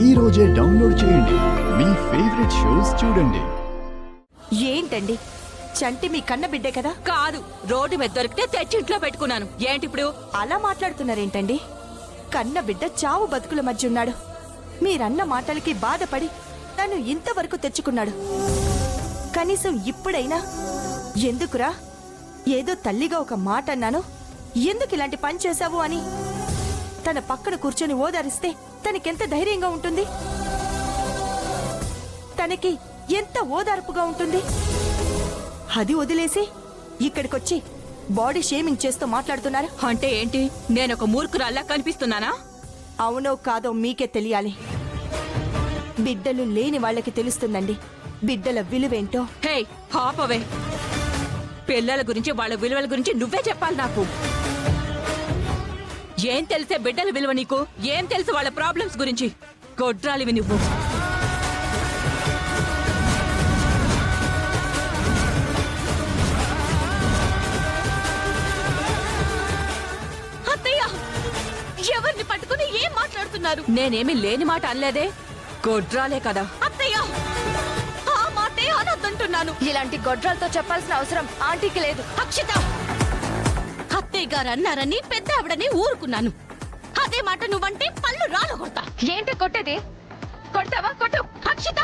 ఈ రోజే డౌన్లోడ్ చేయండి. మీ ఫేవరెట్ షోస్ చూడండి. ఏంటండి, చంటి మీ కన్న బిడ్డే కదా? కాదు, రోడ్డు మీద దొరికితే తెచ్చింట్లో పెట్టుకున్నాను. ఏంటి ఇప్పుడు అలా మాట్లాడుతున్నారేంటండి? కన్న బిడ్డ చావు బతుకుల మధ్య ఉన్నాడు. మీరన్న మాటలకి బాధపడి తను ఇంతవరకు తెచ్చుకున్నాడు. కనీసం ఇప్పుడైనా ఎందుకురా, ఏదో తల్లిగా ఒక మాట అన్నాను, ఎందుకు ఇలాంటి పని చేశావు అని తన పక్కన కూర్చొని ఓదారిస్తే తనకెంత ధైర్యంగా ఉంటుంది, తనకి ఎంత ఓదార్పుగా ఉంటుంది. అది వదిలేసి ఇక్కడికొచ్చి బాడీ షేమింగ్ చేస్తూ మాట్లాడుతున్నారు. అంటే ఏంటి, నేనొక మూర్ఖురాల్లా కనిపిస్తున్నానా? అవునో కాదో మీకే తెలియాలి. బిడ్డలు లేని వాళ్ళకి తెలుస్తుందండి బిడ్డల విలువేంటో. హే, హాపవే. పిల్లల గురించి వాళ్ళ విలువల గురించి నువ్వే చెప్పాలి నాకు. ఏం తెలిసే బిడ్డల విలువ నీకు? ఏం తెలుసు వాళ్ళ ప్రాబ్లమ్స్ గురించి? గొడ్రాలివి నువ్వు. అత్తయ్య, ఎవరిని పట్టుకుని ఏం మాట్లాడుతున్నారు? నేనేమి లేని మాట అనలేదే, గొడ్రాలే కదా. అత్తయ్య, ఆ మాటే అనొద్దంటున్నాను. ఇలాంటి గొడ్రాలతో చెప్పాల్సిన అవసరం ఆంటీకి లేదు. అక్షిత, అత్తయ్య గారు అన్నారని పెద్ద ఆవిడని ఊరుకున్నాను. అదే మాట నువ్వంటే పళ్ళు రాలగొడతా. ఏంటి కొట్టేది? కొడతావా? కొట్టు. అక్షిత,